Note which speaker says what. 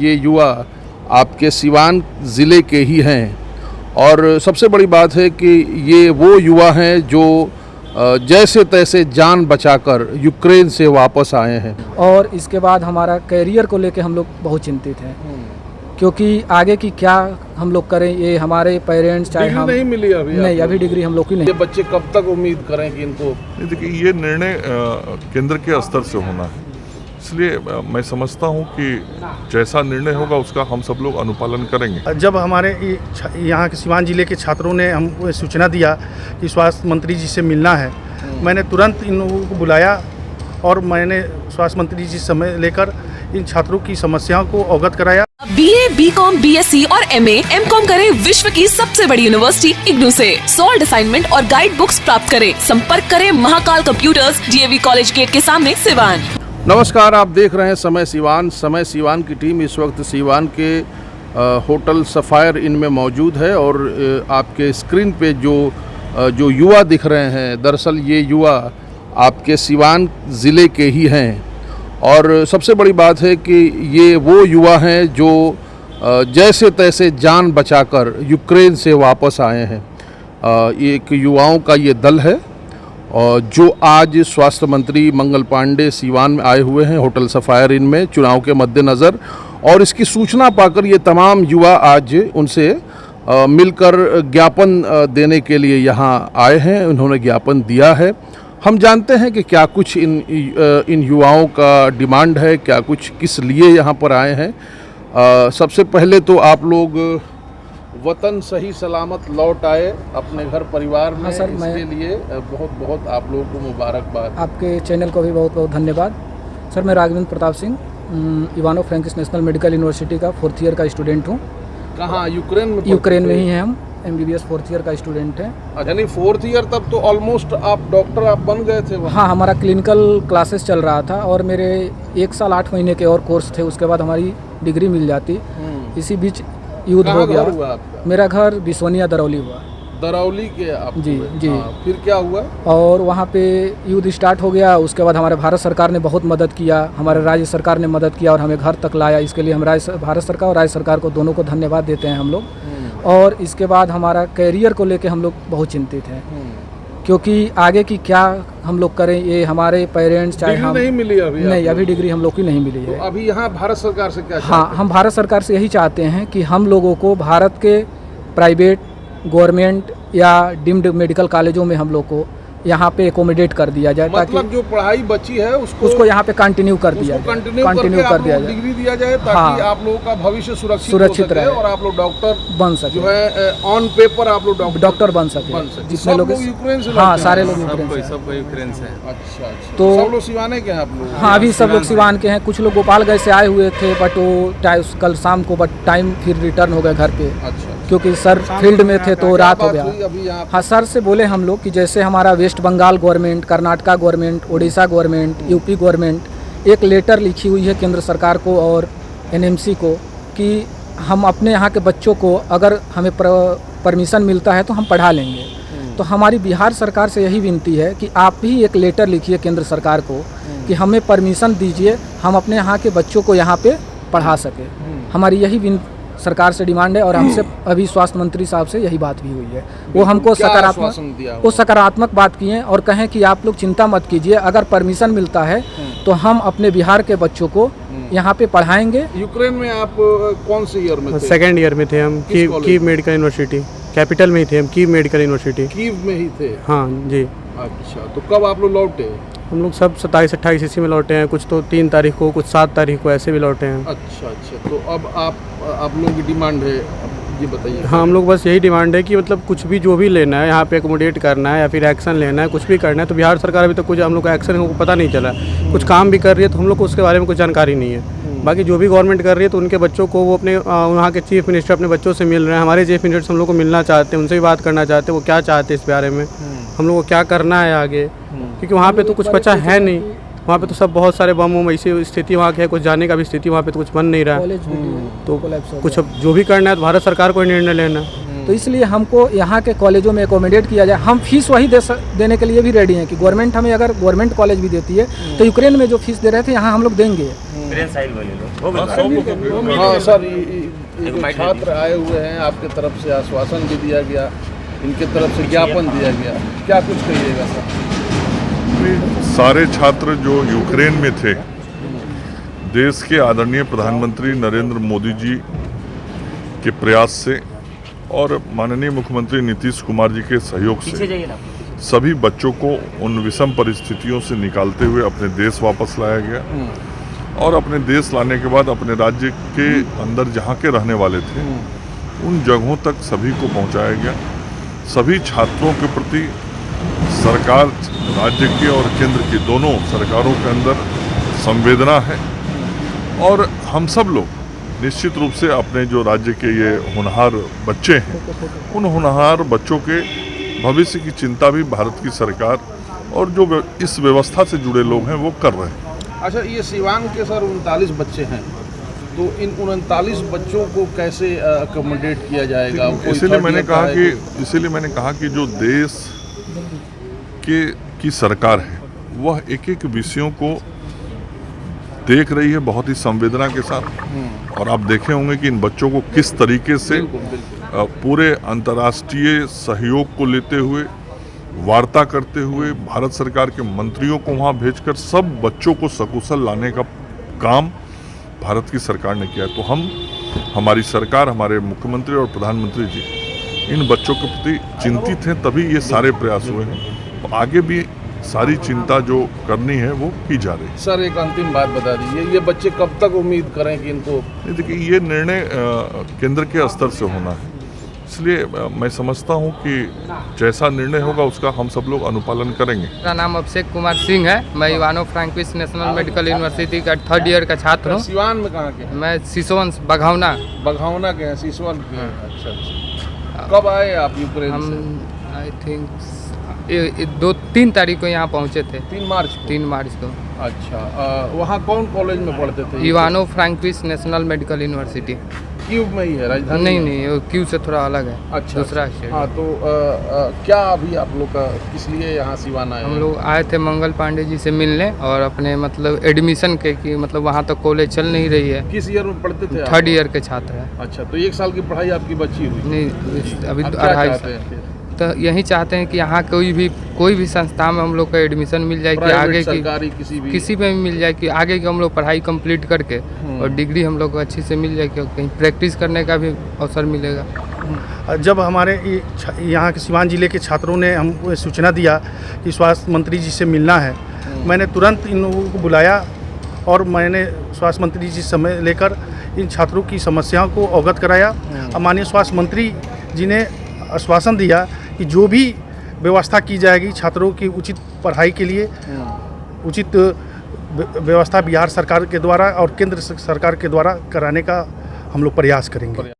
Speaker 1: ये युवा आपके सिवान ज़िले के ही हैं और सबसे बड़ी बात है कि ये वो युवा हैं जो जैसे तैसे जान बचाकर यूक्रेन से वापस आए हैं।
Speaker 2: और इसके बाद हमारा करियर को लेके हम लोग बहुत चिंतित हैं, क्योंकि आगे की क्या हम लोग करें, ये हमारे पेरेंट्स चाहे हम
Speaker 1: नहीं मिली अभी
Speaker 2: नहीं, अभी डिग्री हम लोग की नहीं।
Speaker 1: ये बच्चे कब तक उम्मीद करें कि इनको?
Speaker 3: देखिए, ये निर्णय केंद्र के स्तर से होना है, इसलिए मैं समझता हूं कि जैसा निर्णय होगा उसका हम सब लोग अनुपालन करेंगे।
Speaker 4: जब हमारे यहाँ के सिवान जिले के छात्रों ने हमको सूचना दिया कि स्वास्थ्य मंत्री जी से मिलना है, मैंने तुरंत इन लोगों को बुलाया और मैंने स्वास्थ्य मंत्री जी समय लेकर इन छात्रों की समस्याओं को अवगत कराया।
Speaker 5: BA, BCom, BSc और MA, MCom करें विश्व की सबसे बड़ी यूनिवर्सिटी इग्नू से। सॉल्ड असाइनमेंट और गाइड बुक्स प्राप्त करें। संपर्क करें Mahakal computers, DAV college gate के सामने, सिवान।
Speaker 1: नमस्कार, आप देख रहे हैं समय सिवान। समय सिवान की टीम इस वक्त सिवान के होटल सफ़ायर इन में मौजूद है और आपके स्क्रीन पे जो युवा दिख रहे हैं, दरअसल ये युवा आपके सिवान ज़िले के ही हैं और सबसे बड़ी बात है कि ये वो युवा हैं जो जैसे तैसे जान बचाकर यूक्रेन से वापस आए हैं। एक युवाओं का ये दल है और जो आज स्वास्थ्य मंत्री मंगल पांडे सिवान में आए हुए हैं होटल सफ़ायर इन में चुनाव के मद्देनज़र, और इसकी सूचना पाकर ये तमाम युवा आज उनसे मिलकर ज्ञापन देने के लिए यहाँ आए हैं। उन्होंने ज्ञापन दिया है। हम जानते हैं कि क्या कुछ इन युवाओं का डिमांड है, क्या कुछ किस लिए यहाँ पर आए हैं। सबसे पहले तो आप लोग वतन सही सलामत लौट आए अपने घर परिवार में।
Speaker 2: सर,
Speaker 1: इसके लिए बहुत बहुत आप लोगों को मुबारकबाद।
Speaker 2: आपके चैनल को भी बहुत बहुत धन्यवाद। सर, मैं Raghavendra Pratap Singh इवानो Frankivsk National Medical university का 4th ईयर का स्टूडेंट हूँ।
Speaker 1: कहाँ? यूक्रेन में?
Speaker 2: यूक्रेन में ही हैं हम। MBBS 4th ईयर का स्टूडेंट हैं।
Speaker 1: अच्छा, नहीं 4th ईयर, तब तो ऑलमोस्ट आप डॉक्टर आप बन गए थे वहाँ?
Speaker 2: हाँ, हमारा क्लिनिकल क्लासेस चल रहा था और मेरे 1 साल 8 महीने के और कोर्स थे, उसके बाद हमारी डिग्री मिल जाती। इसी बीच युद्ध हो गया।
Speaker 1: हुआ आपका?
Speaker 2: मेरा घर बिसोनिया दरौली हुआ।
Speaker 1: दरौली के आप?
Speaker 2: जी जी।
Speaker 1: फिर क्या हुआ?
Speaker 2: और वहाँ पे युद्ध स्टार्ट हो गया। उसके बाद हमारे भारत सरकार ने बहुत मदद किया, हमारे राज्य सरकार ने मदद किया और हमें घर तक लाया। इसके लिए हम भारत सरकार और राज्य सरकार को दोनों को धन्यवाद देते हैं हम लोग। और इसके बाद हमारा करियर को लेके हम लोग बहुत चिंतित हैं, क्योंकि आगे की क्या हम लोग करें, ये हमारे पेरेंट्स चाहे हम
Speaker 1: नहीं मिली अभी
Speaker 2: नहीं, अभी डिग्री हम लोग की नहीं मिली है।
Speaker 1: तो अभी यहाँ भारत सरकार से क्या?
Speaker 2: हाँ, हम भारत सरकार से यही चाहते हैं कि हम लोगों को भारत के प्राइवेट, गवर्नमेंट या डीम्ड मेडिकल कॉलेजों में हम लोग को यहाँ पे एकोमोडेट कर दिया जाए,
Speaker 1: मतलब
Speaker 2: ताकि
Speaker 1: जो पढ़ाई बची है उसको
Speaker 2: यहाँ पे कंटिन्यू कर दिया जाए,
Speaker 1: कंटिन्यू कर दिया जाए, डिग्री दिया जाए, ताकि
Speaker 2: हाँ,
Speaker 1: आप लोगों का भविष्य सुरक्षित रहे और आप लोग डॉक्टर
Speaker 2: बन सके,
Speaker 1: जो है ऑन पेपर आप लोग डॉक्टर
Speaker 2: बन सके।
Speaker 1: जितने लोग यूक्रेन से?
Speaker 2: हाँ, सारे लोग यूक्रेन से।
Speaker 6: सब यूक्रेन से।
Speaker 1: अच्छा,
Speaker 2: तो
Speaker 1: सब लोग सिवान के हैं आप लोग?
Speaker 2: हाँ, अभी सब लोग सिवान के हैं। कुछ लोग गोपालगंज से आए हुए थे, बट वो कल शाम को टाइम फिर रिटर्न हो गए घर पे।
Speaker 1: अच्छा,
Speaker 2: क्योंकि सर फील्ड में थे तो रात हो गया। हाँ, सर से बोले हम लोग कि जैसे हमारा West Bengal government, Karnataka government, Orissa government, UP government एक लेटर लिखी हुई है केंद्र सरकार को और NMC को कि हम अपने यहाँ के बच्चों को अगर हमें परमिशन मिलता है तो हम पढ़ा लेंगे। तो हमारी बिहार सरकार से यही विनती है कि आप भी एक लेटर लिखिए केंद्र सरकार को कि हमें परमिशन दीजिए, हम अपने यहाँ के बच्चों को यहाँ पे पढ़ा सके। हमारी यही सरकार से डिमांड है और हमसे अभी स्वास्थ्य मंत्री साहब से यही बात भी हुई है। वो हमको सकारात्मक बात किए और कहें कि आप लोग चिंता मत कीजिए, अगर परमिशन मिलता है तो हम अपने बिहार के बच्चों को यहाँ पे पढ़ाएंगे।
Speaker 1: यूक्रेन में आप कौन से ईयर में थे?
Speaker 7: 2nd ईयर में थे हम। कीव मेडिकल यूनिवर्सिटी, कैपिटल में ही थे हम। कीव मेडिकल यूनिवर्सिटी,
Speaker 1: कीव में ही थे?
Speaker 7: हाँ जी।
Speaker 1: अच्छा, तो कब आप लोग लौटे?
Speaker 7: हम लोग सब 27-28 इसी में लौटे हैं, कुछ तो 3 तारीख को, कुछ 7 तारीख को, ऐसे भी लौटे हैं।
Speaker 1: अच्छा, तो अब आप लोगों की डिमांड है, ये बताइए।
Speaker 7: हाँ, हम लोग बस यही डिमांड है कि मतलब कुछ भी जो भी लेना है, यहाँ पे एकोमोडेट करना है या फिर एक्शन लेना है, कुछ भी करना है, तो बिहार सरकार अभी तक कुछ हम लोग का एक्शन हमको पता नहीं चला। कुछ काम भी कर रही है तो हम लोग को उसके बारे में कुछ जानकारी नहीं है। बाकी जो भी गवर्नमेंट कर रही है तो उनके बच्चों को वो अपने वहाँ के चीफ मिनिस्टर अपने बच्चों से मिल रहे हैं। हमारे चीफ मिनिस्टर हम लोग को मिलना चाहते हैं, उनसे भी बात करना चाहते हैं, वो क्या चाहते हैं इस बारे में, हम लोग को क्या करना है आगे, क्योंकि वहाँ पे तो कुछ बचा है नहीं। वहाँ पे तो सब बहुत सारे बम वम ऐसी स्थिति वहाँ की है, कुछ जाने का भी स्थिति वहाँ पे तो कुछ बन नहीं रहा है। तो कुछ अब जो भी करना है तो भारत सरकार को निर्णय लेना।
Speaker 2: तो इसलिए हमको यहाँ के कॉलेजों में एकोमोडेट किया जाए। हम फीस वही देने के लिए भी रेडी हैं कि गवर्नमेंट हमें अगर गवर्नमेंट कॉलेज भी देती है तो यूक्रेन में जो फीस दे रहे थे यहाँ हम लोग देंगे।
Speaker 1: हाँ सर, ये जो छात्र आए हुए हैं आपके तरफ से आश्वासन भी दिया गया, इनके तरफ से ज्ञापन दिया गया, क्या कुछ कहिएगा सर?
Speaker 3: सारे छात्र जो यूक्रेन में थे, देश के आदरणीय प्रधानमंत्री नरेंद्र मोदी जी के प्रयास से और माननीय मुख्यमंत्री नीतीश कुमार जी के सहयोग से सभी बच्चों को उन विषम परिस्थितियों से निकालते हुए अपने देश वापस लाया गया और अपने देश लाने के बाद अपने राज्य के अंदर जहाँ के रहने वाले थे उन जगहों तक सभी को पहुँचाया गया। सभी छात्रों के प्रति सरकार, राज्य की और केंद्र की दोनों सरकारों के अंदर संवेदना है और हम सब लोग निश्चित रूप से अपने जो राज्य के ये होनहार बच्चे हैं, उन होनहार बच्चों के भविष्य की चिंता भी भारत की सरकार और जो इस व्यवस्था से जुड़े लोग हैं वो कर रहे हैं।
Speaker 1: अच्छा, ये सिवान के सर 39 बच्चे हैं, तो इन 39 बच्चों को कैसे अकोमोडेट किया जाएगा?
Speaker 3: इसीलिए मैंने कहा कि जो देश की सरकार है वह एक एक विषयों को देख रही है बहुत ही संवेदना के साथ और आप देखे होंगे कि इन बच्चों को किस तरीके से पूरे अंतर्राष्ट्रीय सहयोग को लेते हुए, वार्ता करते हुए भारत सरकार के मंत्रियों को वहां भेजकर सब बच्चों को सकुशल लाने का काम भारत की सरकार ने किया। तो हमारी सरकार, हमारे मुख्यमंत्री और प्रधानमंत्री जी इन बच्चों के प्रति चिंतित हैं, तभी ये सारे प्रयास हुए हैं। तो आगे भी सारी चिंता जो करनी है वो की जा रही है।
Speaker 1: सर एक अंतिम बात बता दीजिए, ये बच्चे कब तक उम्मीद करें कि इनको?
Speaker 3: देखिए, ये निर्णय केंद्र के स्तर से होना है, इसलिए मैं समझता हूँ कि जैसा निर्णय होगा उसका हम सब लोग अनुपालन करेंगे।
Speaker 6: मेरा नाम अभिषेक कुमार सिंह है। मैं इवानो फ्रैंकिस नेशनल मेडिकल यूनिवर्सिटी का 3rd ईयर का छात्र हूँ।
Speaker 1: सिवान में कहाँ के?
Speaker 6: मैं सिसोवन बघावना
Speaker 1: के हैं, सिसवन के। अच्छा। कब आए आप यूक्रेन से?
Speaker 6: हम आई थिंक 2-3 तारीख को यहाँ पहुँचे थे।
Speaker 1: 3 मार्च को। अच्छा, वहाँ कौन कॉलेज में पढ़ते थे?
Speaker 6: Ivano Frankivsk National Medical University
Speaker 1: क्यूब में ही है, राजधानी?
Speaker 6: नहीं, क्यूब से थोड़ा अलग है।
Speaker 1: अच्छा,
Speaker 6: दूसरा।
Speaker 1: हाँ, तो क्या अभी आप लोग का किस लिए यहाँ सिवान आए?
Speaker 6: हम लोग आए थे मंगल पांडे जी से मिलने और अपने मतलब एडमिशन के कि मतलब वहाँ तक कॉलेज चल नहीं रही है।
Speaker 1: किस ईयर में पढ़ते थे?
Speaker 6: 3rd ईयर के छात्र हैं।
Speaker 1: अच्छा, तो 1 साल की पढ़ाई आपकी बची हुई?
Speaker 6: नहीं, अभी
Speaker 1: 2.5 साल।
Speaker 6: तो यही चाहते हैं कि यहाँ कोई भी संस्था में हम लोग का एडमिशन मिल जाए कि आगे
Speaker 1: सरकारी
Speaker 6: किसी में भी मिल जाए कि आगे की हम लोग पढ़ाई कंप्लीट करके और डिग्री हम लोग को अच्छी से मिल जाए कि कहीं प्रैक्टिस करने का भी अवसर मिलेगा।
Speaker 4: जब हमारे यहाँ के सिवान जिले के छात्रों ने हमको सूचना दिया कि स्वास्थ्य मंत्री जी से मिलना है, मैंने तुरंत इन लोगों को बुलाया और मैंने स्वास्थ्य मंत्री जी समय लेकर इन छात्रों की समस्याओं को अवगत कराया। और माननीय स्वास्थ्य मंत्री जी ने आश्वासन दिया कि जो भी व्यवस्था की जाएगी छात्रों की उचित पढ़ाई के लिए, उचित व्यवस्था बिहार सरकार के द्वारा और केंद्र सरकार के द्वारा कराने का हम लोग प्रयास करेंगे।